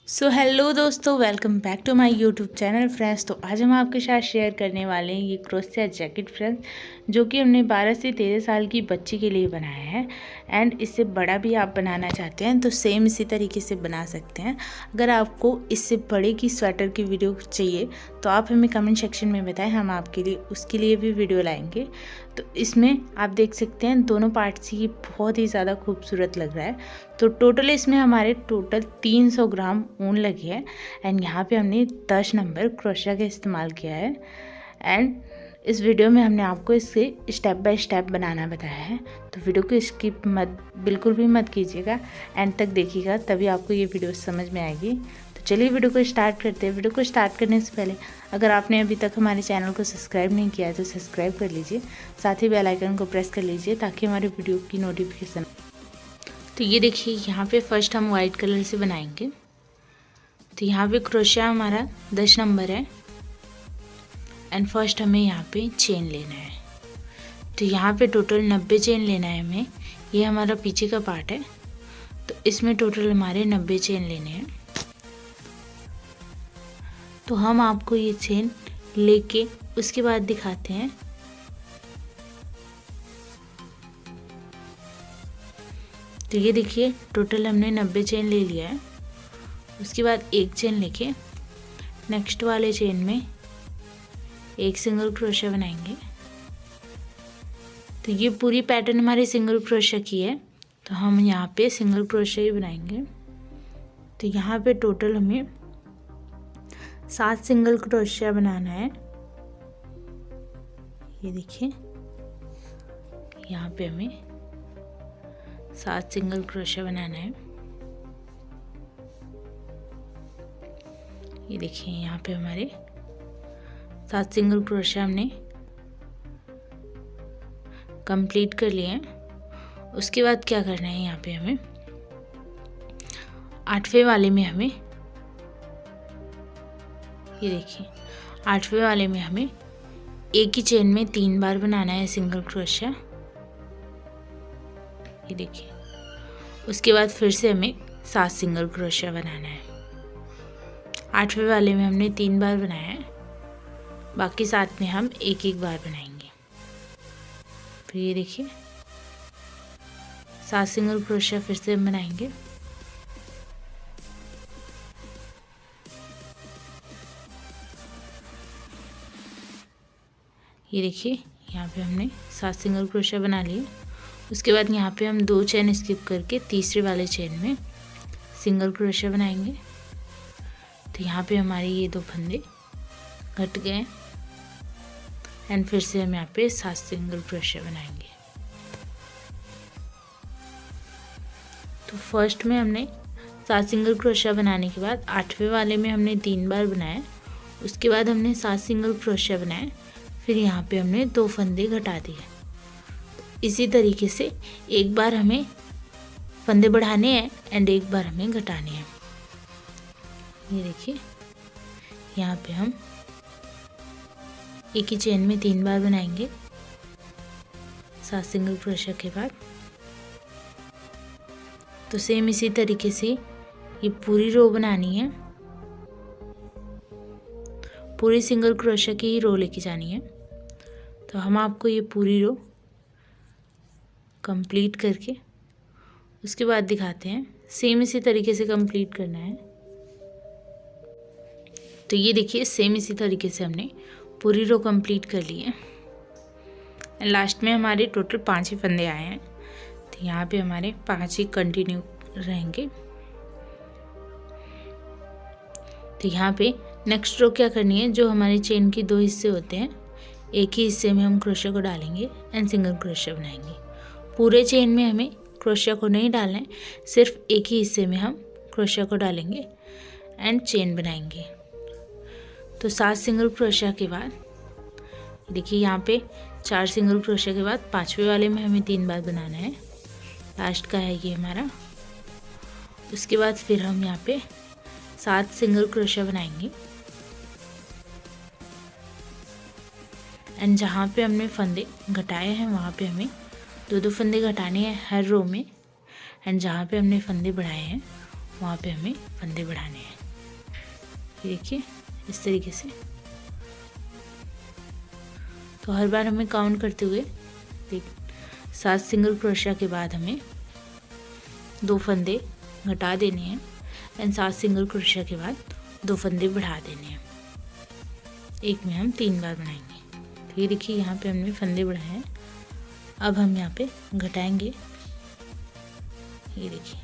सो hello दोस्तों, welcome back to my YouTube channel friends. तो आज हम आपके साथ शेयर करने वाले हैं ये क्रोशिया जैकेट फ्रेंड्स, जो कि हमने 12 से 13 साल की बच्ची के लिए बनाया है। एंड इससे बड़ा भी आप बनाना चाहते हैं तो सेम इसी तरीके से बना सकते हैं। अगर आपको इससे बड़े की स्वेटर की वीडियो चाहिए तो आप हमें कमेंट सेक्शन में बताएं, हम आपके लिए उसके लिए भी वीडियो लाएंगे। तो इसमें आप देख सकते हैं दोनों पार्ट से ये बहुत ही ज़्यादा खूबसूरत लग रहा है। तो टोटल इसमें हमारे 300 ग्राम ऊन लगी है। एंड यहाँ पे हमने 10 नंबर क्रोशिया का इस्तेमाल किया है। एंड इस वीडियो में हमने आपको इससे स्टेप बाय स्टेप बनाना बताया है। तो वीडियो को स्किप बिल्कुल भी मत कीजिएगा, एंड तक देखिएगा, तभी आपको ये वीडियो समझ में आएगी। तो चलिए वीडियो को स्टार्ट करते हैं। वीडियो को स्टार्ट करने से पहले अगर आपने अभी तक हमारे चैनल को सब्सक्राइब नहीं किया है तो सब्सक्राइब कर लीजिए, साथ ही बेल आइकन को प्रेस कर लीजिए ताकि हमारे वीडियो की नोटिफिकेशन। तो ये देखिए, यहाँ पे फर्स्ट हम वाइट कलर से बनाएंगे। तो यहाँ पे क्रोशिया हमारा 10 नंबर है। एंड फर्स्ट हमें यहाँ पे चेन लेना है। तो यहाँ पे टोटल 90 चेन लेना है हमें। ये हमारा पीछे का पार्ट है, तो इसमें टोटल हमारे 90 चेन लेने हैं। तो हम आपको ये चेन लेके उसके बाद दिखाते हैं। तो ये देखिए, टोटल हमने 90 चेन ले लिया है। उसके बाद एक चेन लेके नेक्स्ट वाले चेन में एक सिंगल क्रोशिया बनाएंगे। तो ये पूरी पैटर्न हमारी सिंगल क्रोशिया की है, तो हम यहाँ पे सिंगल क्रोशिया ही बनाएंगे। तो यहाँ पे टोटल हमें 7 सिंगल क्रोशिया बनाना है। ये देखिए, यहाँ पे हमें 7 सिंगल क्रोशिया बनाना है। ये देखिए, यहाँ पे हमारे 7 सिंगल क्रोशिया हमने कंप्लीट कर लिए हैं। उसके बाद क्या करना है, यहाँ पे हमें 8वें वाले में हमें, ये देखिए 8वें वाले में हमें एक ही चेन में 3 बार बनाना है सिंगल क्रोशिया। ये देखिए, उसके बाद फिर से हमें 7 सिंगल क्रोशिया बनाना है। 8वें वाले में हमने 3 बार बनाया है, बाकी 7 में हम एक एक बार बनाएंगे। फिर ये देखिए 7 सिंगल क्रोशिया फिर से हम बनाएंगे। ये देखिए, यहाँ पे हमने 7 सिंगल क्रोशिया बना लिए। उसके बाद यहाँ पे हम 2 चेन स्किप करके तीसरे वाले चेन में सिंगल क्रोशिया बनाएंगे। तो यहाँ पे हमारे ये 2 फंदे घट गए। एंड फिर से हम यहाँ पे 7 सिंगल क्रोशिया बनाएंगे। तो फर्स्ट में हमने 7 सिंगल क्रोशिया बनाने के बाद 8वें वाले में हमने 3 बार बनाया। उसके बाद हमने 7 सिंगल क्रोशिया बनाए। फिर यहाँ पे हमने 2 फंदे घटा दिए। इसी तरीके से एक बार हमें फंदे बढ़ाने हैं एंड एक बार हमें घटाने हैं। ये देखिए, यहाँ पे हम एक ही चेन में 3 बार बनाएंगे 7 सिंगल क्रोशिया के बाद। तो सेम इसी तरीके से ये पूरी रो बनानी है, पूरी सिंगल क्रोशिया की ही रो लेके जानी है। तो हम आपको ये पूरी रो कंप्लीट करके उसके बाद दिखाते हैं। सेम इसी तरीके से कंप्लीट करना है। तो ये देखिए, सेम इसी तरीके से हमने पूरी रो कंप्लीट कर ली है। लास्ट में हमारे टोटल 5 ही फंदे आए हैं। तो यहाँ पे हमारे 5 ही कंटिन्यू रहेंगे। तो यहाँ पे नेक्स्ट रो क्या करनी है, जो हमारे चेन की 2 हिस्से होते हैं, एक ही हिस्से में हम क्रोशिया को डालेंगे एंड सिंगल क्रोशिया बनाएंगे। पूरे चेन में हमें क्रोशिया को नहीं डालना है, सिर्फ एक ही हिस्से में हम क्रोशिया को डालेंगे एंड चेन बनाएंगे। तो 7 सिंगल क्रोशिया के बाद देखिए, यहाँ पे 4 सिंगल क्रोशिया के बाद 5वें वाले में हमें 3 बार बनाना है। लास्ट का है ये हमारा। उसके बाद फिर हम यहाँ पे 7 सिंगल क्रोशिया बनाएंगे। एंड जहाँ पे हमने फंदे घटाए हैं वहाँ पे हमें 2-2 फंदे घटाने हैं हर रो में। एंड जहाँ पे हमने फंदे बढ़ाए हैं वहाँ पे हमें फंदे बढ़ाने हैं। ये देखिए इस तरीके से। तो हर बार हमें काउंट करते हुए 7 सिंगल क्रोशिया के बाद हमें 2 फंदे घटा देने हैं एंड 7 सिंगल क्रोशिया के बाद 2 फंदे बढ़ा देने हैं। एक में हम 3 बार बनाएंगे। तो ये देखिए यहाँ पे हमने फंदे बढ़ाए हैं। अब हम यहाँ पे घटाएंगे। ये देखिए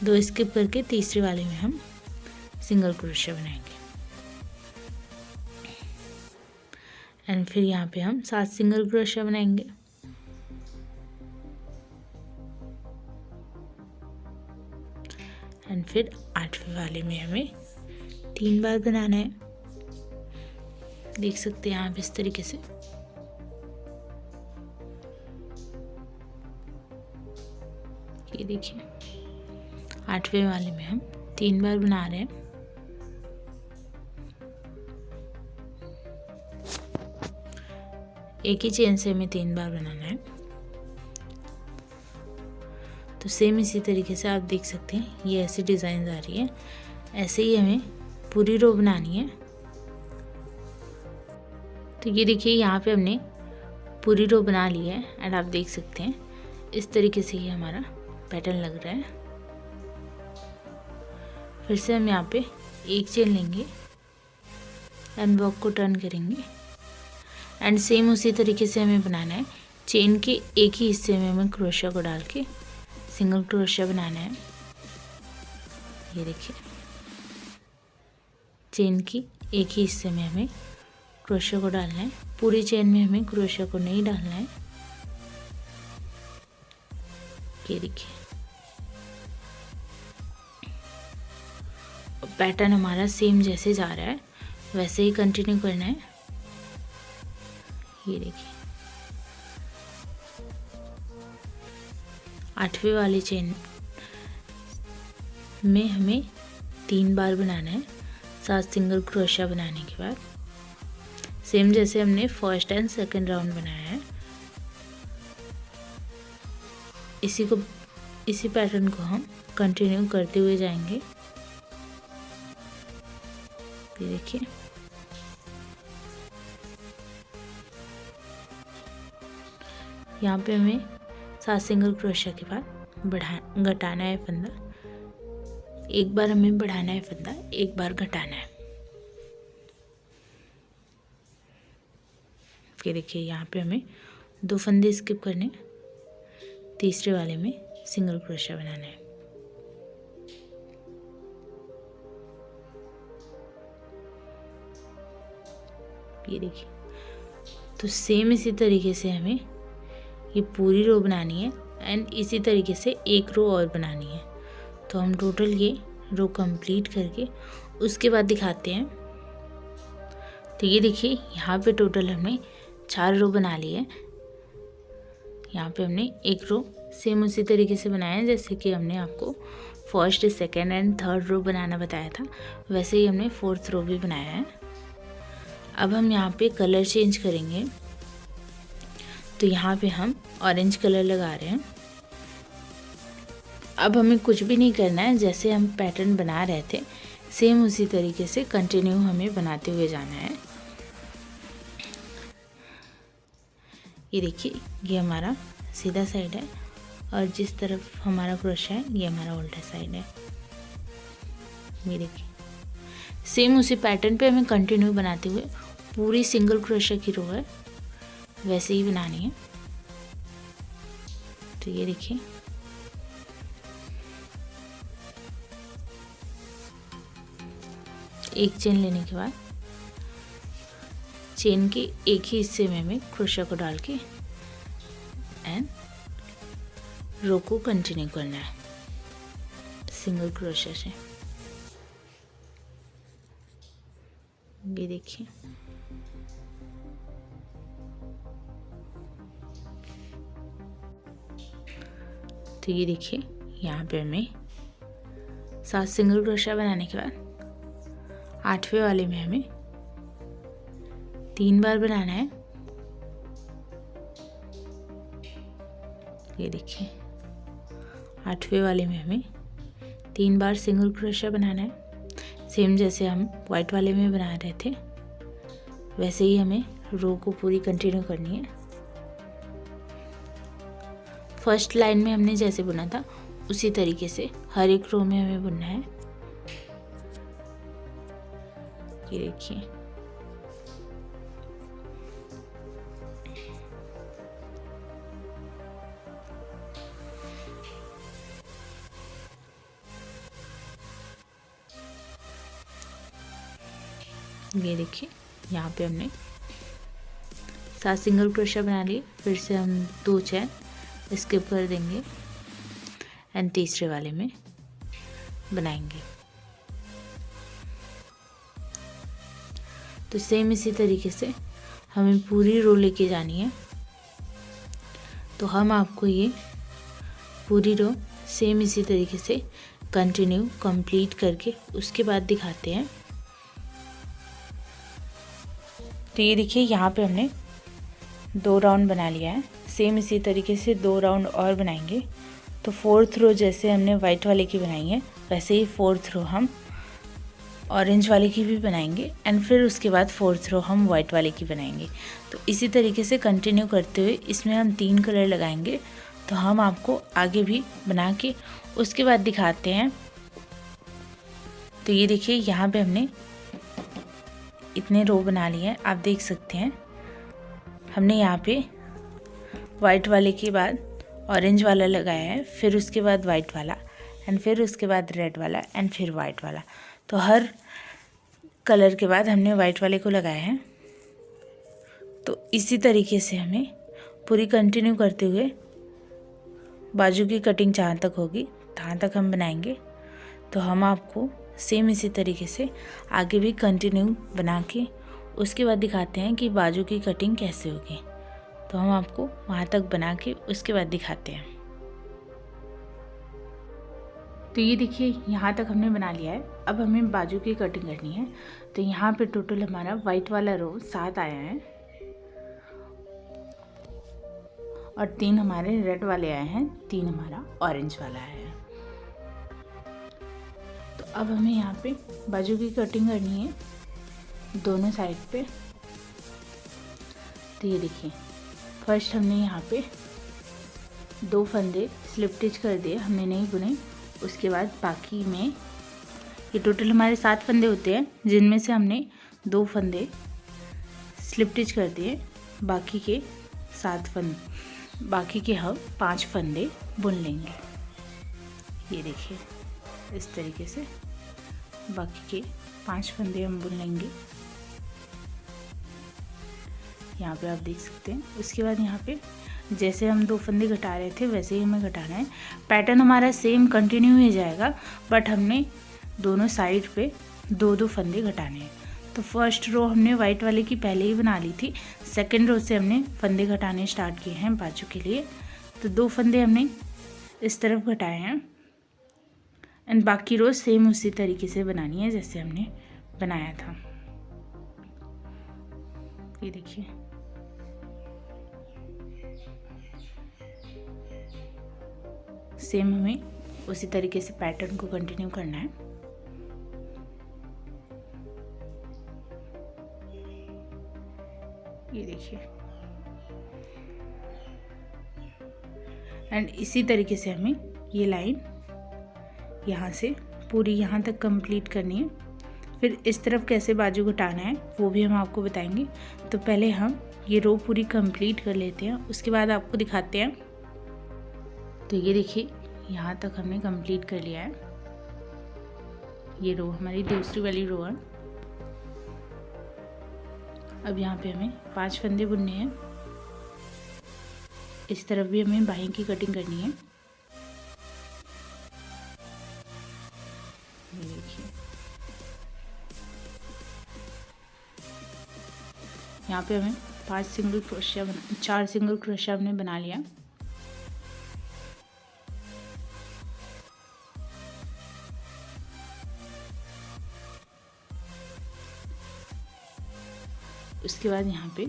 2 स्किप करके तीसरे वाले में हम सिंगल क्रोशिया बनाएंगे एंड फिर यहाँ पे हम 7 सिंगल क्रोशिया बनाएंगे। एंड फिर 8वें वाले में हमें 3 बार बनाना है। देख सकते हैं आप इस तरीके से। ये देखिए 8वें वाले में हम 3 बार बना रहे हैं। एक ही चेन से हमें 3 बार बनाना है। तो सेम इसी तरीके से आप देख सकते हैं ये ऐसी डिज़ाइन आ रही है। ऐसे ही हमें पूरी रो बनानी है। तो ये देखिए यहाँ पे हमने पूरी रो बना ली है एंड आप देख सकते हैं इस तरीके से ये हमारा पैटर्न लग रहा है। फिर से हम यहाँ पे एक चेन लेंगे एंड वर्क को टर्न करेंगे एंड सेम उसी तरीके से हमें बनाना है। चेन के एक ही हिस्से में हमें क्रोशिया को डाल के सिंगल क्रोशिया बनाना है। ये देखिए चेन की एक ही हिस्से में हमें क्रोशिया को डालना है। पूरी चेन में हमें क्रोशिया को नहीं डालना है। ये देखिए पैटर्न हमारा सेम जैसे जा रहा है वैसे ही कंटिन्यू करना है। ये देखिए 8वें वाली चेन में हमें 3 बार बनाना है 7 सिंगल क्रोशिया बनाने के बाद। सेम जैसे हमने फर्स्ट एंड सेकंड राउंड बनाया है इसी पैटर्न को हम कंटिन्यू करते हुए जाएंगे। ये देखिए यहाँ पे हमें 7 सिंगल क्रोशिया के बाद घटाना है फंदा। एक बार हमें बढ़ाना है फंदा, एक बार घटाना है। ये देखिए यहाँ पे हमें 2 फंदे स्किप करने, तीसरे वाले में सिंगल क्रोशिया बनाना है। ये देखिए तो सेम इसी तरीके से हमें ये पूरी रो बनानी है एंड इसी तरीके से एक रो और बनानी है। तो हम टोटल ये रो कंप्लीट करके उसके बाद दिखाते हैं। तो ये देखिए यहाँ पे टोटल हमने 4 रो बना ली है। यहाँ पे हमने एक रो सेम उसी तरीके से बनाया है जैसे कि हमने आपको first, second and third row बनाना बताया था, वैसे ही हमने 4th रो भी बनाया है। अब हम यहाँ पे कलर चेंज करेंगे। तो यहाँ पे हम ऑरेंज कलर लगा रहे हैं। अब हमें कुछ भी नहीं करना है, जैसे हम पैटर्न बना रहे थे सेम उसी तरीके से कंटिन्यू हमें बनाते हुए जाना है। ये देखिए ये हमारा सीधा साइड है और जिस तरफ हमारा क्रोशिया है ये हमारा उल्टा साइड है। ये देखिए सेम उसी पैटर्न पे हमें कंटिन्यू बनाते हुए पूरी सिंगल क्रोशिया की रो है वैसे ही बनानी है। तो ये देखिए एक चेन लेने के बाद चेन के एक ही हिस्से में हमें क्रोशिया को डाल के एंड रो को कंटिन्यू करना है सिंगल क्रोशिया से। ये देखिए तो ये देखिए यहाँ पे हमें 7 सिंगल क्रोशिया बनाने के बाद 8वें वाले में हमें 3 बार बनाना है। ये देखिए 8वें वाले में हमें 3 बार सिंगल क्रोशिया बनाना है। सेम जैसे हम वाइट वाले में बना रहे थे वैसे ही हमें रो को पूरी कंटिन्यू करनी है। फर्स्ट लाइन में हमने जैसे बुना था उसी तरीके से हर एक रो में हमें बुनना है। ये देखिए, ये देखिए यहाँ पे हमने 7 सिंगल क्रोशिया बना लिए। फिर से हम 2 चैन स्किप कर देंगे एंड तीसरे वाले में बनाएंगे। तो सेम इसी तरीके से हमें पूरी रो लेके जानी है। तो हम आपको ये पूरी रो सेम इसी तरीके से कंटिन्यू कंप्लीट करके उसके बाद दिखाते हैं। तो ये देखिए यहाँ पे हमने 2 राउंड बना लिया है। सेम इसी तरीके से 2 राउंड और बनाएंगे। तो 4th रो जैसे हमने वाइट वाले की बनाई है वैसे ही 4th रो हम ऑरेंज वाले की भी बनाएंगे एंड फिर उसके बाद 4th रो हम वाइट वाले की बनाएंगे। तो इसी तरीके से कंटिन्यू करते हुए इसमें हम 3 कलर लगाएंगे। तो हम आपको आगे भी बना के उसके बाद दिखाते हैं। तो ये देखिए यहाँ पे हमने इतने रो बना लिए हैं, आप देख सकते हैं। हमने यहाँ पे वाइट वाले के बाद ऑरेंज वाला लगाया है, फिर उसके बाद वाइट वाला एंड फिर उसके बाद रेड वाला एंड फिर वाइट वाला। तो हर कलर के बाद हमने वाइट वाले को लगाया है। तो इसी तरीके से हमें पूरी कंटिन्यू करते हुए बाजू की कटिंग जहाँ तक होगी तहाँ तक हम बनाएंगे। तो हम आपको सेम इसी तरीके से आगे भी कंटिन्यू बना के उसके बाद दिखाते हैं कि बाजू की कटिंग कैसे होगी। तो हम आपको वहाँ तक बना के उसके बाद दिखाते हैं। तो ये देखिए यहाँ तक हमने बना लिया है। अब हमें बाजू की कटिंग करनी है। तो यहाँ पे टोटल हमारा वाइट वाला रो 7 आया है और 3 हमारे रेड वाले आए हैं, 3 हमारा ऑरेंज वाला आया है। तो अब हमें यहाँ पे बाजू की कटिंग करनी है दोनों साइड पे। तो ये देखिए फर्स्ट हमने यहाँ पे 2 फंदे स्लिप स्टिच कर दिए, हमने नहीं बुने। उसके बाद बाकी में ये टोटल हमारे 7 फंदे होते हैं जिनमें से हमने 2 फंदे स्लिप स्टिच कर दिए। बाकी के 7 फंदे, बाकी के हम 5 फंदे बुन लेंगे। ये देखिए इस तरीके से बाकी के 5 फंदे हम बुन लेंगे। यहाँ पे आप देख सकते हैं। उसके बाद यहाँ पे जैसे हम 2 फंदे घटा रहे थे वैसे ही हमें घटाना है। पैटर्न हमारा सेम कंटिन्यू ही जाएगा बट हमने दोनों साइड पे 2-2 फंदे घटाने हैं। तो फर्स्ट रो हमने वाइट वाले की पहले ही बना ली थी, सेकंड रो से हमने फंदे घटाने स्टार्ट किए हैं बाजू के लिए। तो 2 फंदे हमने इस तरफ घटाए हैं एंड बाकी रो सेम उसी तरीके से बनानी है जैसे हमने बनाया था। ये देखिए सेम हमें उसी तरीके से पैटर्न को कंटिन्यू करना है। ये देखिए एंड इसी तरीके से हमें ये लाइन यहाँ से पूरी यहाँ तक कंप्लीट करनी है। फिर इस तरफ कैसे बाजू घटाना है वो भी हम आपको बताएंगे। तो पहले हम ये रो पूरी कंप्लीट कर लेते हैं, उसके बाद आपको दिखाते हैं। तो ये देखिए यहाँ तक हमने कंप्लीट कर लिया है। ये रो हमारी दूसरी वाली रो है। अब यहाँ पे हमें 5 फंदे बुनने हैं। इस तरफ भी हमें बाहीं की कटिंग करनी है। ये देखिए यहाँ पे हमें 4 सिंगल क्रोशिया हमने बना लिया। उसके बाद यहाँ पे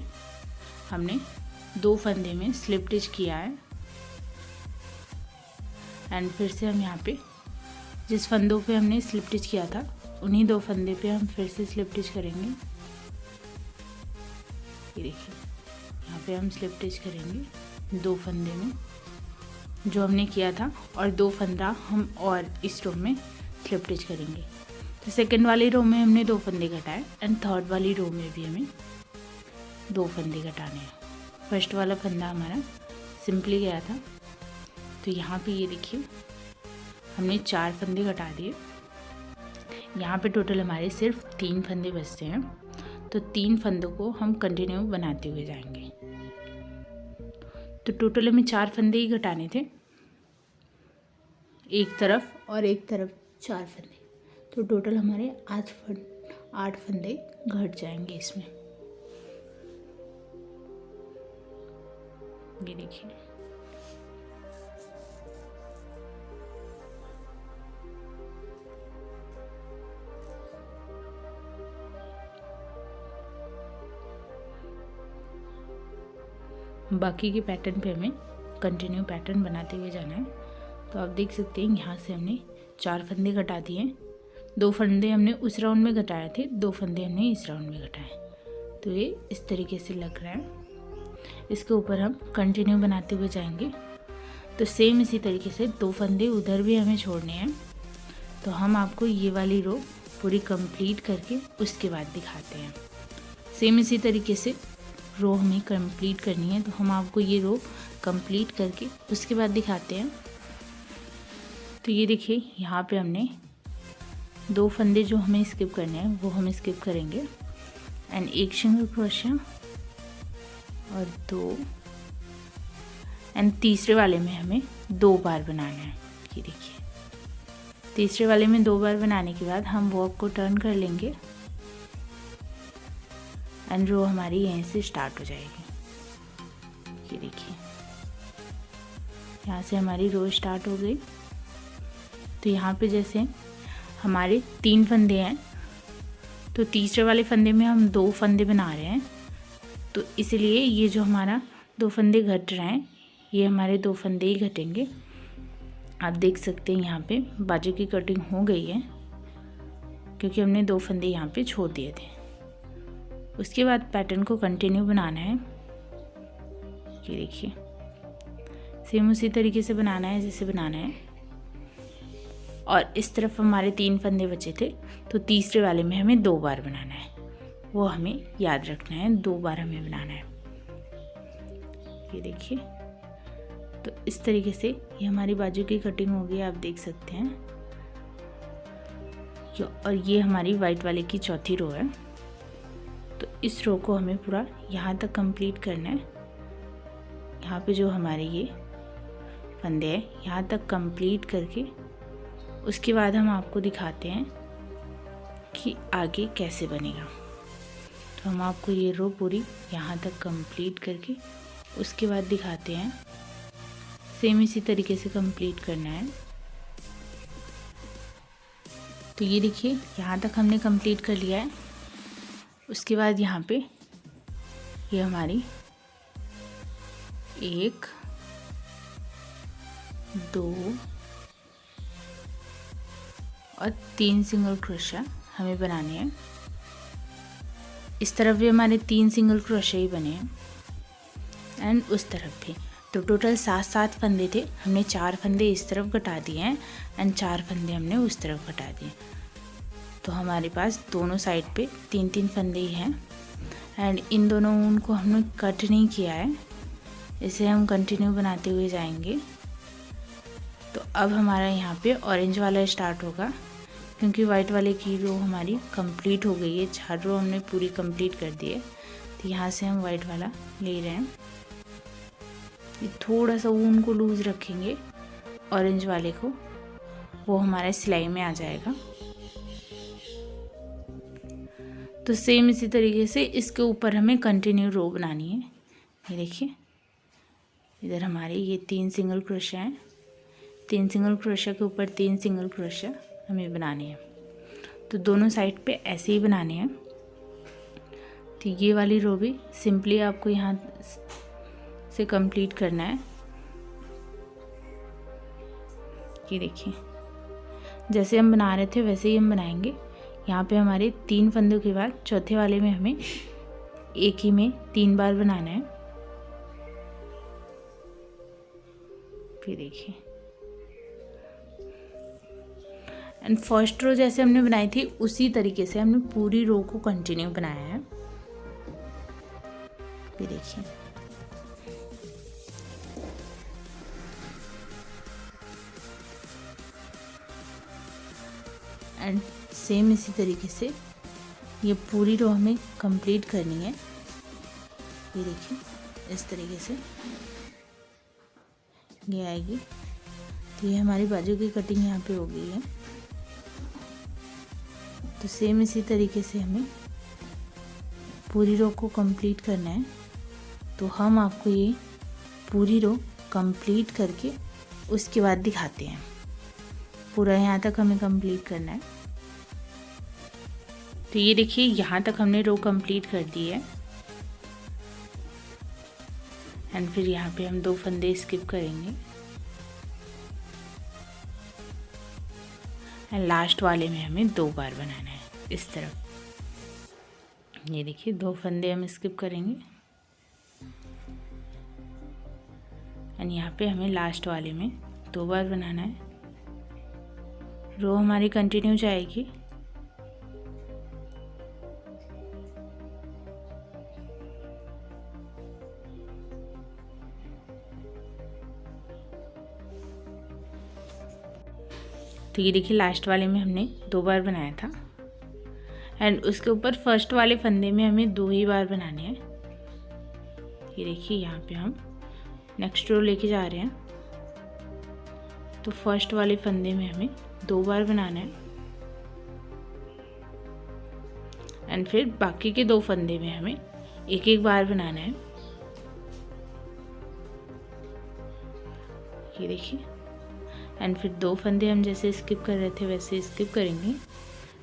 हमने 2 फंदे में स्लिप स्टिच किया है एंड फिर से हम यहाँ पे जिस फंदों पे हमने स्लिप स्टिच किया था उन्हीं 2 फंदे पे हम फिर से स्लिप स्टिच करेंगे। ये देखिए यहाँ पे हम स्लिप स्टिच करेंगे 2 फंदे में जो हमने किया था, और 2 फंदा हम और इस रो में स्लिप स्टिच करेंगे। तो सेकंड वाली रो में हमने 2 फंदे घटाए एंड थर्ड वाली रो में भी हमें 2 फंदे घटाने हैं। फर्स्ट वाला फंदा हमारा सिंपली गया था, तो यहाँ पे ये देखिए हमने 4 फंदे घटा दिए। यहाँ पे टोटल हमारे सिर्फ 3 फंदे बचते हैं, तो 3 फंदों को हम कंटिन्यू बनाते हुए जाएंगे। तो टोटल हमें 4 फंदे ही घटाने थे, एक तरफ और एक तरफ 4 फंदे, तो टोटल हमारे 8 फंदे घट जाएंगे इसमें। ये देखिए बाकी के पैटर्न पे हमें कंटिन्यू पैटर्न बनाते हुए जाना है। तो आप देख सकते हैं यहाँ से हमने 4 फंदे घटा दिए, 2 फंदे हमने उस राउंड में घटाए थे, 2 फंदे हमने इस राउंड में घटाए। तो ये इस तरीके से लग रहा है। इसके ऊपर हम कंटिन्यू बनाते हुए जाएंगे। तो सेम इसी तरीके से 2 फंदे उधर भी हमें छोड़ने हैं। तो हम आपको ये वाली रो पूरी कंप्लीट करके उसके बाद दिखाते हैं। सेम इसी तरीके से रो हमें कंप्लीट करनी है, तो हम आपको ये रो कंप्लीट करके उसके बाद दिखाते हैं। तो ये देखिए यहाँ पे हमने 2 फंदे जो हमें स्किप करने हैं वो हम स्किप करेंगे एंड एक सिंगल क्रोशिया और 2 एंड तीसरे वाले में हमें 2 बार बनाना है। ये देखिए तीसरे वाले में 2 बार बनाने के बाद हम वर्क को टर्न कर लेंगे एंड रो हमारी यहीं से स्टार्ट हो जाएगी। ये देखिए यहाँ से हमारी रो स्टार्ट हो गई। तो यहाँ पे जैसे हमारे 3 फंदे हैं, तो तीसरे वाले फंदे में हम 2 फंदे बना रहे हैं, तो इसलिए ये जो हमारा 2 फंदे घट रहे हैं ये हमारे 2 फंदे ही घटेंगे। आप देख सकते हैं यहाँ पे बाजू की कटिंग हो गई है क्योंकि हमने 2 फंदे यहाँ पे छोड़ दिए थे। उसके बाद पैटर्न को कंटिन्यू बनाना है। ये देखिए सेम उसी तरीके से बनाना है जैसे बनाना है। और इस तरफ हमारे 3 फंदे बचे थे, तो तीसरे वाले में हमें 2 बार बनाना है, वो हमें याद रखना है, 2 बार हमें बनाना है। ये देखिए तो इस तरीके से ये हमारी बाजू की कटिंग होगी, आप देख सकते हैं। और ये हमारी वाइट वाले की चौथी रो है। तो इस रो को हमें पूरा यहाँ तक कंप्लीट करना है। यहाँ पे जो हमारे ये फंदे हैं यहाँ तक कंप्लीट करके उसके बाद हम आपको दिखाते हैं कि आगे कैसे बनेगा। तो हम आपको ये रो पूरी यहाँ तक कंप्लीट करके उसके बाद दिखाते हैं। सेम इसी तरीके से कंप्लीट करना है। तो ये देखिए यहाँ तक हमने कंप्लीट कर लिया है। उसके बाद यहाँ पे ये हमारी 1 2 और 3 सिंगल क्रोशिया हमें बनाने हैं। इस तरफ भी हमारे 3 सिंगल क्रोशिया ही बने हैं एंड उस तरफ भी। तो टोटल 7 फंदे थे, हमने 4 फंदे इस तरफ घटा दिए हैं एंड 4 फंदे हमने उस तरफ घटा दिए। तो हमारे पास दोनों साइड पे 3 फंदे ही हैं एंड इन दोनों ऊन को हमने कट नहीं किया है, इसे हम कंटिन्यू बनाते हुए जाएंगे। तो अब हमारा यहाँ पे ऑरेंज वाला स्टार्ट होगा क्योंकि वाइट वाले की रो हमारी कंप्लीट हो गई है। 4 रो हमने पूरी कंप्लीट कर दी है। तो यहाँ से हम वाइट वाला ले रहे हैं। ये थोड़ा सा ऊन को लूज रखेंगे ऑरेंज वाले को, वो हमारा सिलाई में आ जाएगा। तो सेम इसी तरीके से इसके ऊपर हमें कंटिन्यू रो बनानी है। ये देखिए इधर हमारे ये 3 सिंगल क्रोशिया हैं, 3 सिंगल क्रोशिया के ऊपर 3 सिंगल क्रोशिया हमें बनानी है। तो दोनों साइड पे ऐसे ही बनाने हैं। तो ये वाली रो भी सिंपली आपको यहाँ से कंप्लीट करना है। ये देखिए जैसे हम बना रहे थे वैसे ही हम बनाएंगे। यहाँ पे हमारे 3 फंदों के बाद चौथे वाले में हमें एक ही में 3 बार बनाना है। फिर देखिए, एंड फर्स्ट रो जैसे हमने बनाई थी उसी तरीके से हमने पूरी रो को कंटिन्यू बनाया है। फिर देखिए, एंड सेम इसी तरीके से ये पूरी रो हमें कंप्लीट करनी है। ये देखिए, इस तरीके से ये आएगी। तो ये हमारी बाजू की कटिंग यहाँ पे हो गई है। तो सेम इसी तरीके से हमें पूरी रो को कंप्लीट करना है। तो हम आपको ये पूरी रो कंप्लीट करके उसके बाद दिखाते हैं। पूरा यहाँ तक हमें कंप्लीट करना है। तो ये देखिए, यहाँ तक हमने रो कंप्लीट कर दी है। एंड फिर यहाँ पे हम 2 फंदे स्किप करेंगे एंड लास्ट वाले में हमें 2 बार बनाना है इस तरफ। ये देखिए, 2 फंदे हम स्किप करेंगे एंड यहाँ पे हमें लास्ट वाले में 2 बार बनाना है। रो हमारी कंटिन्यू जाएगी। तो ये देखिए, लास्ट वाले में हमने 2 बार बनाया था एंड उसके ऊपर फर्स्ट वाले फंदे में हमें 2 ही बार बनाने हैं। ये देखिए, यहाँ पे हम नेक्स्ट रो लेके जा रहे हैं। तो फर्स्ट वाले फंदे में हमें 2 बार बनाना है एंड फिर बाकी के 2 फंदे में हमें एक एक बार बनाना है। ये देखिए, एंड फिर 2 फंदे हम जैसे स्किप कर रहे थे वैसे स्किप करेंगे।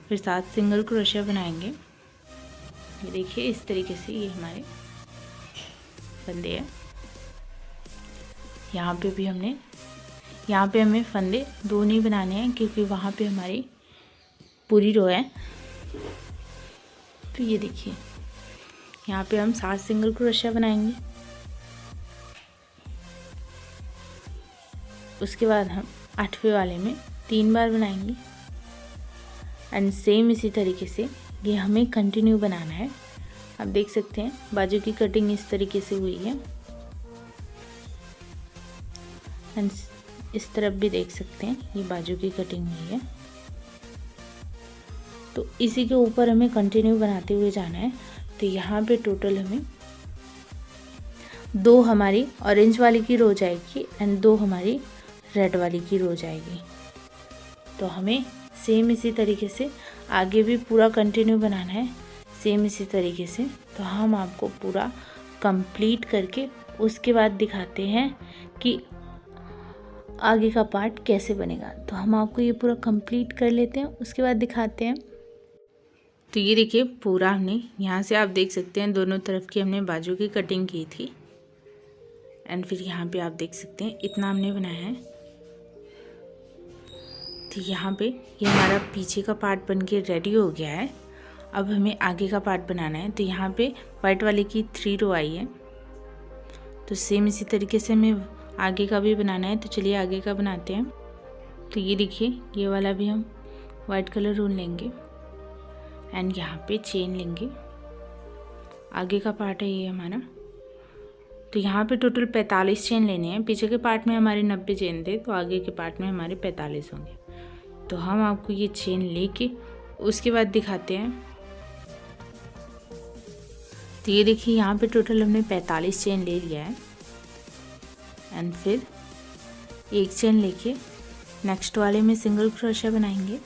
फिर 7 सिंगल क्रोशिया बनाएंगे। ये देखिए, इस तरीके से ये हमारे फंदे हैं। यहाँ पे हमें फंदे 2 नहीं बनाने हैं क्योंकि वहाँ पे हमारी पूरी रो है। तो ये देखिए, यहाँ पे हम 7 सिंगल क्रोशिया बनाएंगे। उसके बाद हम 8वें वाले में 3 बार बनाएंगे एंड सेम इसी तरीके से ये हमें कंटिन्यू बनाना है। आप देख सकते हैं बाजू की कटिंग इस तरीके से हुई है एंड इस तरफ भी देख सकते हैं ये बाजू की कटिंग हुई है। तो इसी के ऊपर हमें कंटिन्यू बनाते हुए जाना है। तो यहाँ पे टोटल हमें 2 हमारी ऑरेंज वाली की रो जाएगी एंड 2 हमारी रेड वाली की रो जाएगी। तो हमें सेम इसी तरीके से आगे भी पूरा कंटिन्यू बनाना है, सेम इसी तरीके से। तो हम आपको पूरा कंप्लीट करके उसके बाद दिखाते हैं कि आगे का पार्ट कैसे बनेगा। तो हम आपको ये पूरा कंप्लीट कर लेते हैं, उसके बाद दिखाते हैं। तो ये देखिए, पूरा हमने यहाँ से आप देख सकते हैं दोनों तरफ की हमने बाजू की कटिंग की थी एंड फिर यहाँ पे आप देख सकते हैं इतना हमने बनाया है। तो यहाँ पे ये हमारा पीछे का पार्ट बन के रेडी हो गया है। अब हमें आगे का पार्ट बनाना है। तो यहाँ पे वाइट वाले की 3 रो आई है। तो सेम इसी तरीके से हमें आगे का भी बनाना है। तो चलिए आगे का बनाते हैं। तो ये देखिए, ये वाला भी हम वाइट कलर ऊन लेंगे एंड यहाँ पे चेन लेंगे। आगे का पार्ट है ये हमारा। तो यहाँ पे टोटल 45 चेन लेने हैं। पीछे के पार्ट में हमारे 90 चेन थे, तो आगे के पार्ट में हमारे 45 होंगे। तो हम आपको ये चेन लेके उसके बाद दिखाते हैं। तो ये देखिए, यहाँ पे टोटल हमने 45 चेन ले लिया है एंड फिर एक चेन लेके नेक्स्ट वाले में सिंगल क्रोशिया बनाएंगे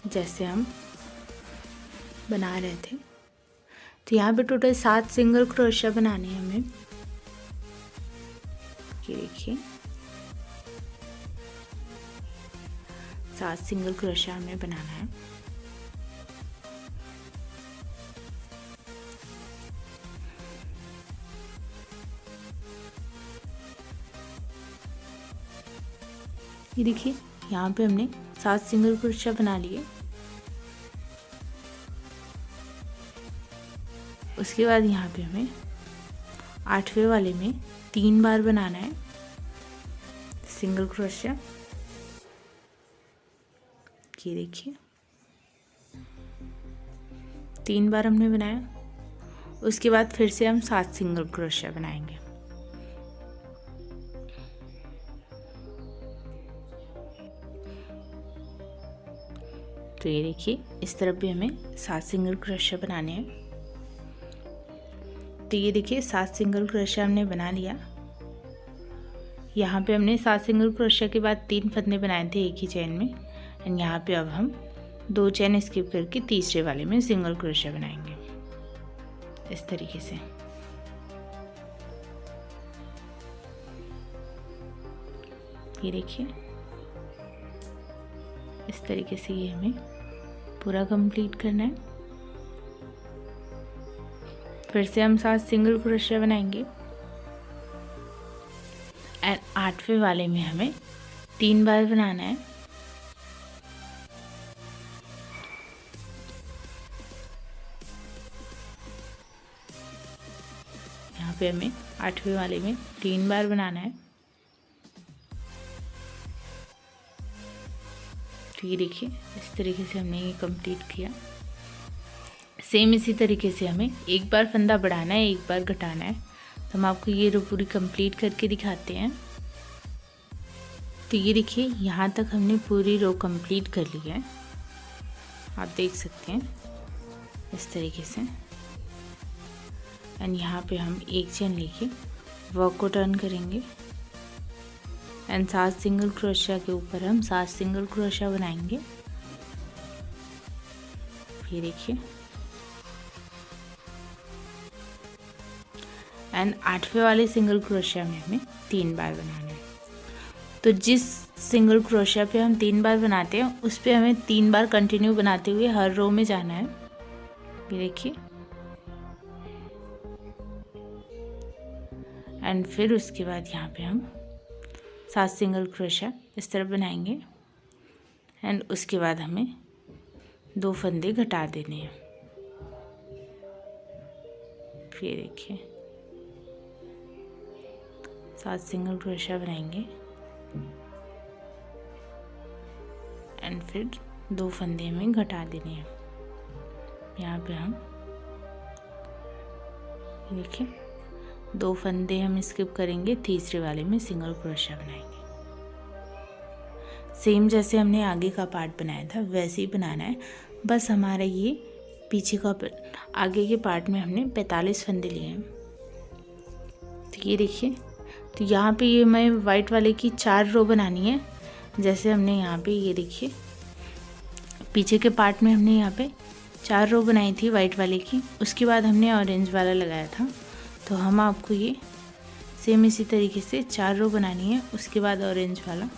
जैसे हम बना रहे थे। तो यहाँ पे टोटल 7 सिंगल क्रोशिया बनाने हैं हमें। ये देखिए, 7 सिंगल क्रोशिया हमें बनाना है। ये देखिए यहाँ पे हमने 7 सिंगल क्रोशिया बना लिए। उसके बाद यहाँ पे हमें 8वें वाले में 3 बार बनाना है सिंगल क्रोशिया। ये देखिए 3 बार हमने बनाया। उसके बाद फिर से हम 7 सिंगल क्रोशिया बनाएंगे। तो ये देखिए इस तरफ भी हमें 7 सिंगल क्रोशिया बनाने हैं। तो ये देखिए 7 सिंगल क्रोशिया हमने बना लिया। यहाँ पे हमने 7 सिंगल क्रोशिया के बाद 3 फंदे बनाए थे एक ही चेन में। एंड यहाँ पे अब हम 2 चेन स्किप करके तीसरे वाले में सिंगल क्रोशिया बनाएंगे इस तरीके से। ये देखिए इस तरीके से ये हमें पूरा कंप्लीट करना है। फिर से हम 7 सिंगल क्रोशिया बनाएंगे एंड 8वें वाले में हमें 3 बार बनाना है। यहाँ पे हमें 8वें वाले में 3 बार बनाना है। तो ये देखिए इस तरीके से हमने ये कंप्लीट किया। सेम इसी तरीके से हमें एक बार फंदा बढ़ाना है, एक बार घटाना है। तो हम आपको ये रो पूरी कंप्लीट करके दिखाते हैं। तो ये देखिए यहाँ तक हमने पूरी रो कंप्लीट कर ली है, आप देख सकते हैं इस तरीके से। एंड यहाँ पे हम एक चेन लेके वर्क को टर्न करेंगे एंड 7 सिंगल क्रोशिया के ऊपर हम 7 सिंगल क्रोशिया बनाएंगे। ये देखिए एंड 8वें वाले सिंगल क्रोशिया में हमें 3 बार बनाना है। तो जिस सिंगल क्रोशिया पे हम 3 बार बनाते हैं उस पे हमें 3 बार कंटिन्यू बनाते हुए हर रो में जाना है। ये देखिए एंड फिर उसके बाद यहाँ पे हम 7 सिंगल क्रोशिया इस तरफ बनाएंगे एंड उसके बाद हमें 2 फंदे घटा देने हैं। ये देखिए 7 सिंगल क्रोशिया बनाएंगे एंड फिर 2 फंदे हमें घटा देने हैं। यहाँ पे हम देखिए 2 फंदे हम स्किप करेंगे, तीसरे वाले में सिंगल क्रोशिया बनाएंगे। सेम जैसे हमने आगे का पार्ट बनाया था वैसे ही बनाना है, बस हमारा ये पीछे का आगे के पार्ट में हमने 45 फंदे लिए हैं। तो ये देखिए तो यहाँ पे ये मैं वाइट वाले की 4 रो बनानी है। जैसे हमने यहाँ पे ये देखिए पीछे के पार्ट में हमने यहाँ पे 4 रो बनाई थी वाइट वाले की, उसके बाद हमने ऑरेंज वाला लगाया था। तो हम आपको ये सेम इसी तरीके से 4 रो बनानी है, उसके बाद ऑरेंज वाला।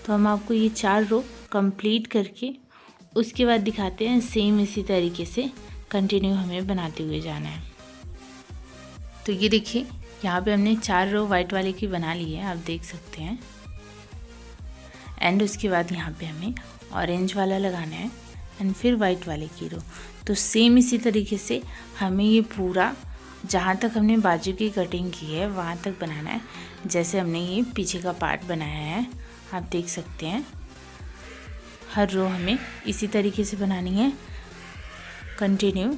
तो हम आपको ये 4 रो कंप्लीट करके उसके बाद दिखाते हैं। सेम इसी तरीके से कंटिन्यू हमें बनाते हुए जाना है। तो ये देखिए यहाँ पे हमने 4 रो वाइट वाले की बना ली है, आप देख सकते हैं। एंड उसके बाद यहाँ पे हमें ऑरेंज वाला लगाना है एंड फिर वाइट वाले की रो। तो सेम इसी तरीके से हमें ये पूरा जहाँ तक हमने बाजू की कटिंग की है वहाँ तक बनाना है। जैसे हमने ये पीछे का पार्ट बनाया है, आप देख सकते हैं। हर रो हमें इसी तरीके से बनानी है कंटिन्यू।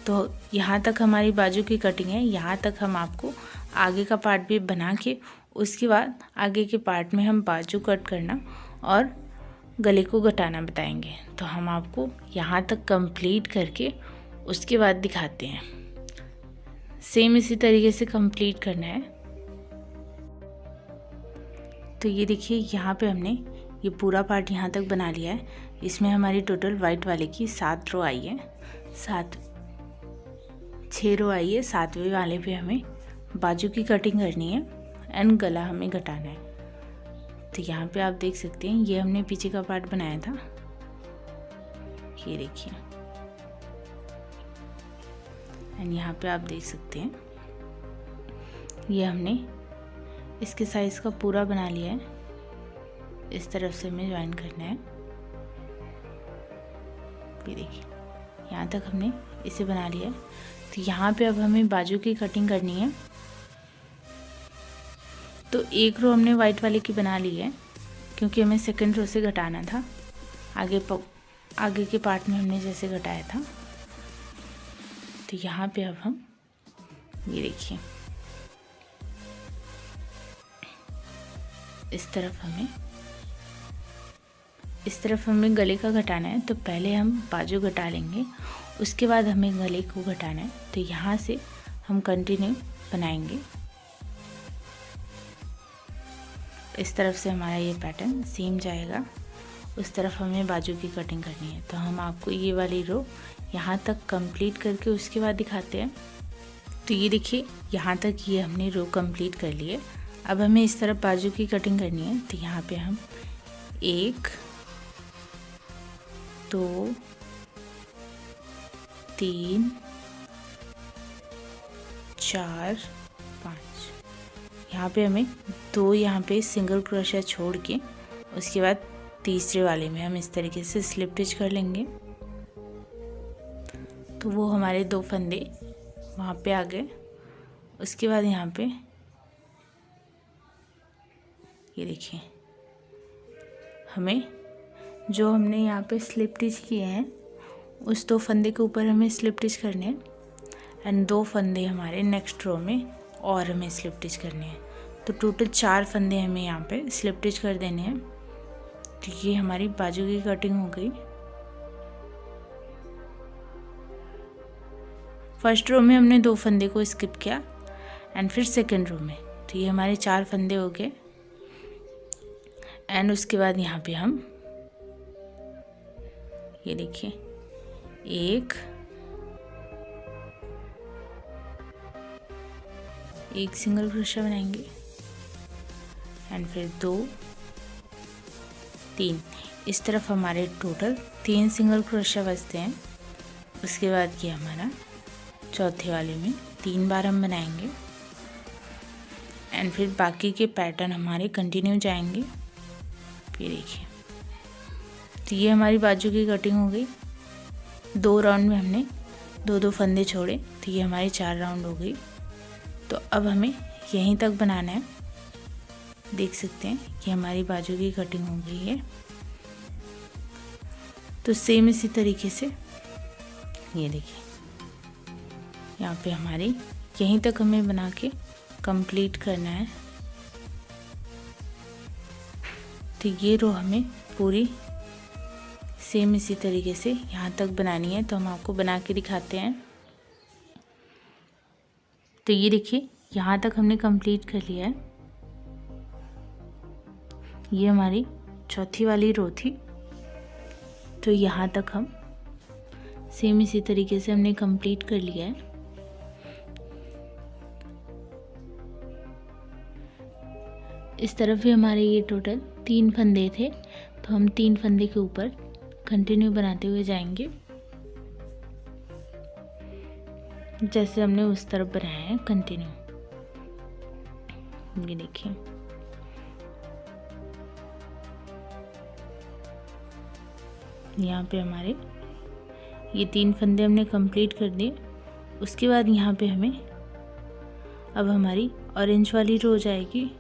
तो यहाँ तक हमारी बाजू की कटिंग है, यहाँ तक हम आपको आगे का पार्ट भी बना के उसके बाद आगे के पार्ट में हम बाजू कट करना और गले को घटाना बताएंगे। तो हम आपको यहाँ तक कंप्लीट करके उसके बाद दिखाते हैं। सेम इसी तरीके से कंप्लीट करना है। तो ये देखिए यहाँ पे हमने ये पूरा पार्ट यहाँ तक बना लिया है। इसमें हमारी टोटल वाइट वाले की 7 रो आई है, 6 रो आई है। 7वें वाले पे हमें बाजू की कटिंग करनी है एंड गला हमें घटाना है। तो यहाँ पे आप देख सकते हैं ये हमने पीछे का पार्ट बनाया था, ये देखिए। एंड यहाँ पे आप देख सकते हैं ये हमने इसके साइज़ का पूरा बना लिया है। इस तरफ से हमें ज्वाइन करना है। ये देखिए यहाँ तक हमने इसे बना लिया है। तो यहाँ पे अब हमें बाजू की कटिंग करनी है। तो एक रो हमने वाइट वाले की बना ली है क्योंकि हमें सेकंड रो से घटाना था। आगे के पार्ट में हमने जैसे घटाया था। तो यहाँ पे अब हम ये देखिए इस तरफ हमें गले का घटाना है। तो पहले हम बाजू घटा लेंगे, उसके बाद हमें गले को घटाना है। तो यहाँ से हम कंटिन्यू बनाएंगे। इस तरफ से हमारा ये पैटर्न सेम जाएगा, उस तरफ हमें बाजू की कटिंग करनी है। तो हम आपको ये वाली रो यहाँ तक कंप्लीट करके उसके बाद दिखाते हैं। तो ये देखिए यहाँ तक ये हमने रो कंप्लीट कर ली है। अब हमें इस तरफ बाजू की कटिंग करनी है। तो यहाँ पे हम 1 2 3 4 5 यहाँ पे हमें 2 यहाँ पे सिंगल क्रोशा छोड़ के उसके बाद तीसरे वाले में हम इस तरीके से स्लिप स्टिच कर लेंगे। तो वो हमारे 2 फंदे वहाँ पे आ गए। उसके बाद यहाँ पे ये देखिए हमें जो हमने यहाँ पे स्लिप स्टिच किए हैं उस 2 फंदे के ऊपर हमें स्लिप स्टिच करने हैं एंड 2 फंदे हमारे नेक्स्ट रो में और हमें स्लिप स्टिच करने हैं। तो टोटल 4 फंदे हमें यहाँ पे स्लिप स्टिच कर देने हैं। तो ये हमारी बाजू की कटिंग हो गई। फर्स्ट रो में हमने 2 फंदे को स्किप किया एंड फिर सेकंड रो में। तो ये हमारे 4 फंदे हो गए एंड उसके बाद यहाँ पे हम ये देखिए 1 सिंगल क्रोशा बनाएंगे एंड फिर 2 3। इस तरफ हमारे टोटल 3 सिंगल क्रोशा बचते हैं। उसके बाद ये हमारा चौथे वाले में 3 बार हम बनाएंगे एंड फिर बाकी के पैटर्न हमारे कंटिन्यू जाएंगे। ये देखिए तो ये हमारी बाजू की कटिंग हो गई। 2 राउंड में हमने 2 फंदे छोड़े, तो ये हमारी 4 राउंड हो गई। तो अब हमें यहीं तक बनाना है। देख सकते हैं कि हमारी बाजू की कटिंग हो गई है। तो सेम इसी तरीके से ये देखिए यहाँ पे हमारी यहीं तक हमें बना के कंप्लीट करना है। तो ये रो हमें पूरी सेम इसी तरीके से यहाँ तक बनानी है। तो हम आपको बना के दिखाते हैं। तो ये देखिए यहाँ तक हमने कंप्लीट कर लिया है। ये हमारी चौथी वाली रो थी। तो यहाँ तक हम सेम इसी तरीके से हमने कंप्लीट कर लिया है। इस तरफ भी हमारे ये टोटल 3 फंदे थे, तो हम 3 फंदे के ऊपर कंटिन्यू बनाते हुए जाएंगे जैसे हमने उस तरफ बनाया है कंटिन्यू। ये देखिए यहाँ पे हमारे ये 3 फंदे हमने कंप्लीट कर दिए। उसके बाद यहाँ पे हमें अब हमारी ऑरेंज वाली रो जाएगी।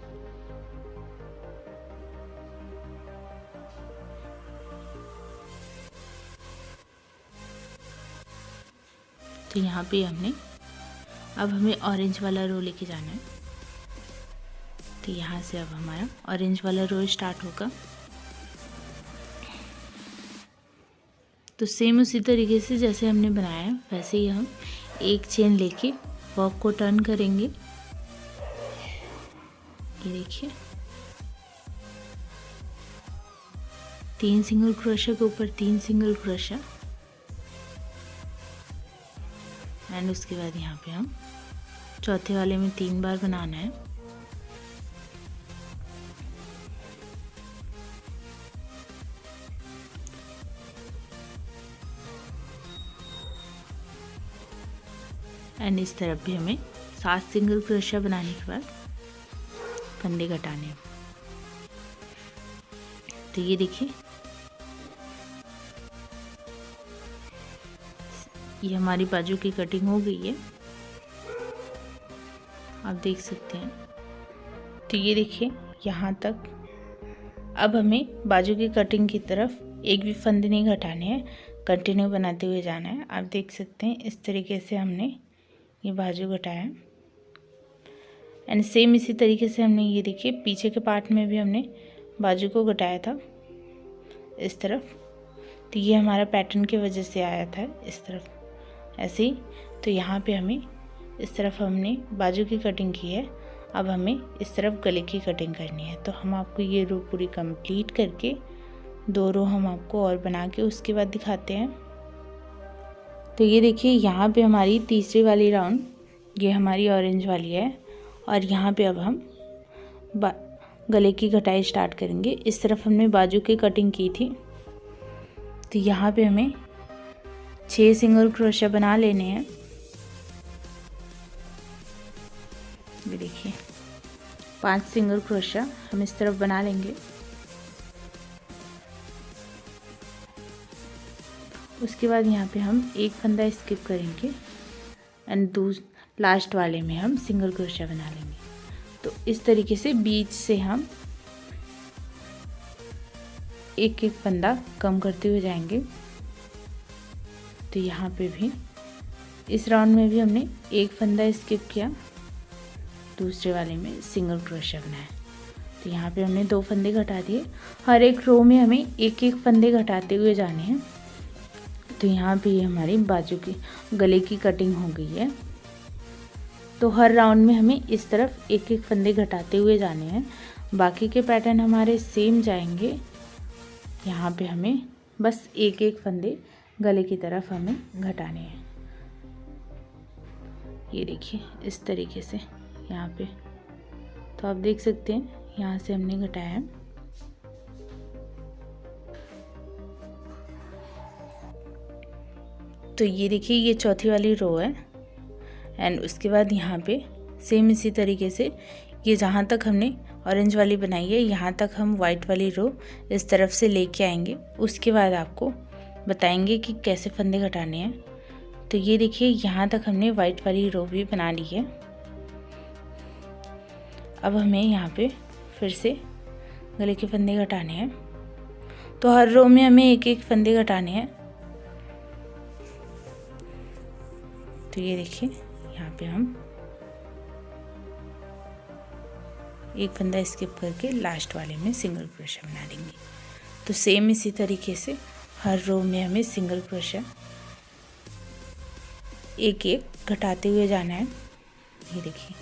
तो यहाँ पे अब हमें ऑरेंज वाला रो लेके जाना है। तो यहाँ से अब हमारा ऑरेंज वाला रो स्टार्ट होगा। तो सेम उसी तरीके से जैसे हमने बनाया है वैसे ही हम एक चेन लेके वर्क को टर्न करेंगे। ये देखिए 3 सिंगल क्रोशा के ऊपर 3 सिंगल क्रोशा एंड उसके बाद यहाँ पे हम चौथे वाले में 3 बार बनाना है। एंड इस तरफ भी हमें 7 सिंगल क्रोशा बनाने के बाद फंदे घटाने हैं। तो ये देखिए, ये हमारी बाजू की कटिंग हो गई है, आप देख सकते हैं। तो ये देखिए यहाँ तक। अब हमें बाजू की कटिंग की तरफ एक भी फंदे नहीं घटाने हैं, कंटिन्यू बनाते हुए जाना है। आप देख सकते हैं इस तरीके से हमने ये बाजू घटाया एंड सेम इसी तरीके से हमने ये देखिए पीछे के पार्ट में भी हमने बाजू को घटाया था इस तरफ। तो ये हमारा पैटर्न की वजह से आया था इस तरफ ऐसे ही। तो यहाँ पे हमें इस तरफ हमने बाजू की कटिंग की है, अब हमें इस तरफ गले की कटिंग करनी है। तो हम आपको ये रो पूरी कंप्लीट करके 2 रो हम आपको और बना के उसके बाद दिखाते हैं। तो ये देखिए यहाँ पे हमारी तीसरी वाली राउंड, ये हमारी ऑरेंज वाली है, और यहाँ पे अब हम गले की कटाई स्टार्ट करेंगे। इस तरफ हमने बाजू की कटिंग की थी, तो यहाँ पे हमें 6 सिंगल क्रोशा बना लेने हैं। ये देखिए 5 सिंगल क्रोशा हम इस तरफ बना लेंगे। उसके बाद यहाँ पे हम एक फंदा स्किप करेंगे एंड लास्ट वाले में हम सिंगल क्रोशा बना लेंगे। तो इस तरीके से बीच से हम एक एक फंदा कम करते हुए जाएंगे। तो यहाँ पे भी इस राउंड में भी हमने एक फंदा स्किप किया, दूसरे वाले में सिंगल क्रोशा बनाया। तो यहाँ पे हमने 2 फंदे घटा दिए। हर एक रो में हमें एक एक फंदे घटाते हुए जाने हैं। तो यहाँ पे हमारी बाजू की गले की कटिंग हो गई है। तो हर राउंड में हमें इस तरफ एक एक फंदे घटाते हुए जाने हैं। बाकी के पैटर्न हमारे सेम जाएंगे। यहाँ पे हमें बस एक एक फंदे गले की तरफ हमें घटाने हैं। ये देखिए इस तरीके से यहाँ पे। तो आप देख सकते हैं यहाँ से हमने घटाया है। तो ये देखिए ये चौथी वाली रो है एंड उसके बाद यहाँ पे सेम इसी तरीके से ये जहाँ तक हमने ऑरेंज वाली बनाई है यहाँ तक हम वाइट वाली रो इस तरफ से लेके आएंगे। उसके बाद आपको बताएंगे कि कैसे फंदे घटाने हैं। तो ये देखिए यहाँ तक हमने वाइट वाली रो भी बना ली है। अब हमें यहाँ पे फिर से गले के फंदे घटाने हैं। तो हर रो में हमें एक एक फंदे घटाने हैं। तो ये देखिए यहाँ पे हम एक फंदा स्किप करके लास्ट वाले में सिंगल क्रोशा बना देंगे। तो सेम इसी तरीके से हर रो में हमें सिंगल क्रोशा एक एक घटाते हुए जाना है। ये देखिए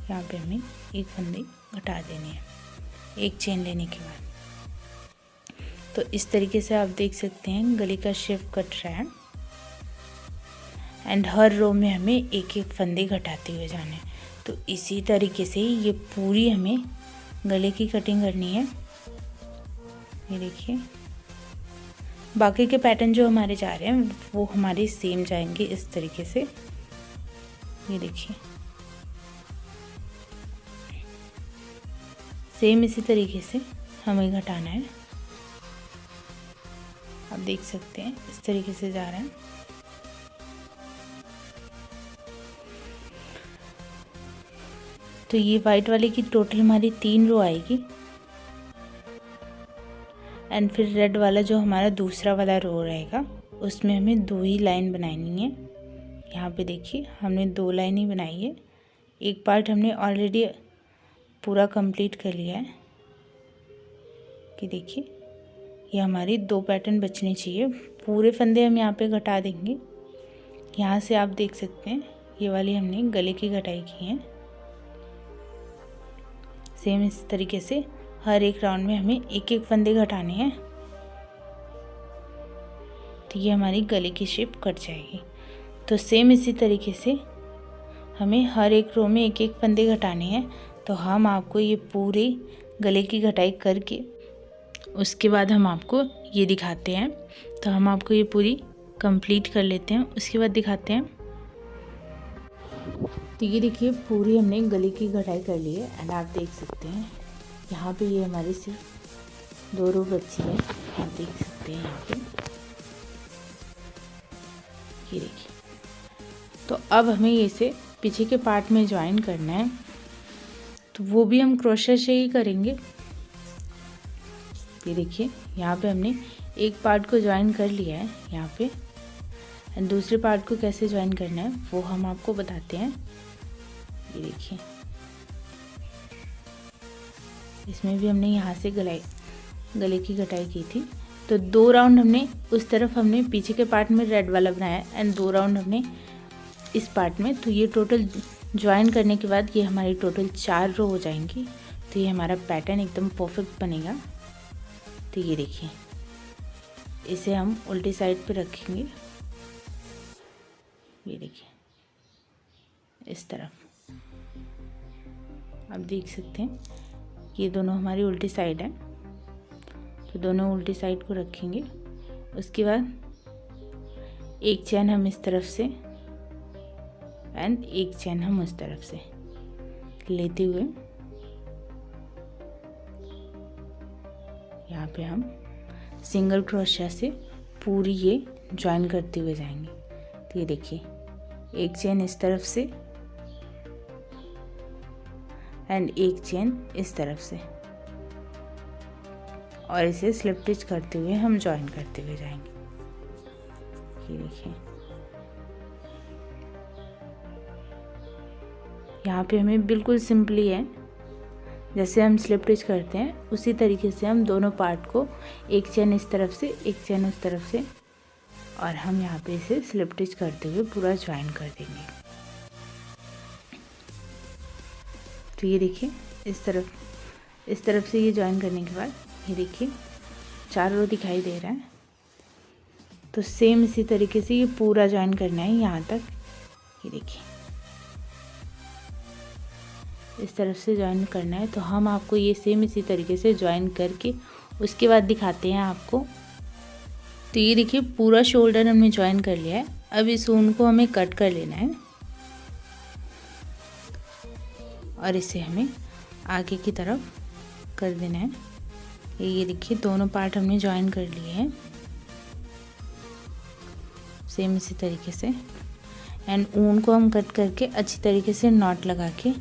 यहाँ पे हमें एक फंदे घटा देने हैं एक चेन लेने के बाद। तो इस तरीके से आप देख सकते हैं गले का शेप कट रहा है एंड हर रो में हमें एक एक फंदे घटाते हुए जाना है। तो इसी तरीके से ये पूरी हमें गले की कटिंग करनी है। ये देखिए बाकी के पैटर्न जो हमारे जा रहे हैं वो हमारे सेम जाएंगे इस तरीके से। ये देखिए सेम इसी तरीके से हमें घटाना है। आप देख सकते हैं इस तरीके से जा रहे हैं। तो ये वाइट वाले की टोटल हमारी 3 रो आएगी एंड फिर रेड वाला जो हमारा दूसरा वाला रो रहेगा उसमें हमें 2 ही लाइन बनानी है। यहाँ पे देखिए हमने 2 लाइन ही बनाई है। एक पार्ट हमने ऑलरेडी पूरा कंप्लीट कर लिया है कि देखिए ये हमारी 2 पैटर्न बचने चाहिए। पूरे फंदे हम यहाँ पे घटा देंगे। यहाँ से आप देख सकते हैं ये वाली हमने गले की घटाई की है। सेम इस तरीके से हर एक राउंड में हमें एक एक फंदे घटाने हैं। तो ये हमारी गले की शेप कट जाएगी। तो सेम इसी तरीके से हमें हर एक रो में एक एक फंदे घटाने हैं। तो हम आपको ये पूरी गले की घटाई करके उसके बाद हम आपको ये दिखाते हैं। तो हम आपको ये पूरी कंप्लीट कर लेते हैं उसके बाद दिखाते हैं। तो ये देखिए पूरी हमने गले की कढ़ाई कर ली है एंड आप देख सकते हैं यहाँ पे ये हमारी सिर्फ 2 रो बची है। आप देख सकते हैं यहाँ पे ये देखिए। तो अब हमें इसे पीछे के पार्ट में ज्वाइन करना है, तो वो भी हम क्रोशे से ही करेंगे। ये देखिए यहाँ पे हमने एक पार्ट को ज्वाइन कर लिया है यहाँ पे, एंड दूसरे पार्ट को कैसे ज्वाइन करना है वो हम आपको बताते हैं। ये देखिए इसमें भी हमने यहाँ से गले की कटाई की थी। तो 2 राउंड हमने उस तरफ हमने पीछे के पार्ट में रेड वाला बनाया एंड 2 राउंड हमने इस पार्ट में। तो ये टोटल ज्वाइन करने के बाद ये हमारी टोटल 4 रो हो जाएंगी। तो ये हमारा पैटर्न एकदम परफेक्ट बनेगा। तो ये देखिए इसे हम उल्टी साइड पे रखेंगे। ये देखिए इस तरफ आप देख सकते हैं ये दोनों हमारी उल्टी साइड है। तो दोनों उल्टी साइड को रखेंगे। उसके बाद एक चैन हम इस तरफ से एंड एक चैन हम उस तरफ से लेते हुए यहाँ पे हम सिंगल क्रोशिया से पूरी ये ज्वाइन करते हुए जाएंगे। तो ये देखिए एक चेन इस तरफ से एंड एक चेन इस तरफ से, और इसे स्लिप स्टिच करते हुए हम ज्वाइन करते हुए जाएंगे। ये देखिए यहाँ पे हमें बिल्कुल सिंपली है जैसे हम स्लिप स्टिच करते हैं उसी तरीके से हम दोनों पार्ट को एक चेन इस तरफ से एक चेन उस तरफ से, और हम यहाँ पे इसे स्लिप स्टिच करते हुए पूरा ज्वाइन कर देंगे। तो ये देखिए इस तरफ से ये ज्वाइन करने के बाद ये देखिए 4 रो दिखाई दे रहा है। तो सेम इसी तरीके से ये पूरा ज्वाइन करना है यहाँ तक। ये देखिए इस तरफ से ज्वाइन करना है। तो हम आपको ये सेम इसी तरीके से ज्वाइन करके उसके बाद दिखाते हैं आपको। तो ये देखिए पूरा शोल्डर हमने ज्वाइन कर लिया है। अब इस ऊन को हमें कट कर लेना है और इसे हमें आगे की तरफ कर देना है। ये देखिए दोनों पार्ट हमने ज्वाइन कर लिए हैं सेम इसी तरीके से, एंड ऊन को हम कट करके अच्छी तरीके से नॉट लगा के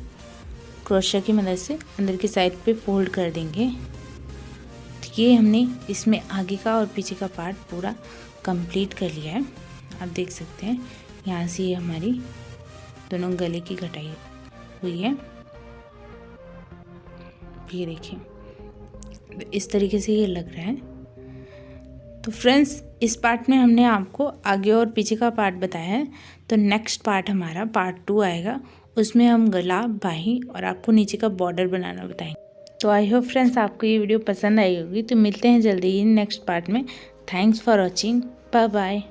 क्रोशिया की मदद से अंदर की साइड पे फोल्ड कर देंगे। तो ये हमने इसमें आगे का और पीछे का पार्ट पूरा कंप्लीट कर लिया है। आप देख सकते हैं यहाँ से ये हमारी दोनों गले की कटाई हुई है। ये देखिए इस तरीके से ये लग रहा है। तो फ्रेंड्स इस पार्ट में हमने आपको आगे और पीछे का पार्ट बताया है। तो नेक्स्ट पार्ट हमारा पार्ट 2 आएगा, उसमें हम गला बाही और आपको नीचे का बॉर्डर बनाना बताएंगे। तो आई होप फ्रेंड्स आपको ये वीडियो पसंद आई होगी। तो मिलते हैं जल्दी ही नेक्स्ट पार्ट में। Thanks for watching, bye bye.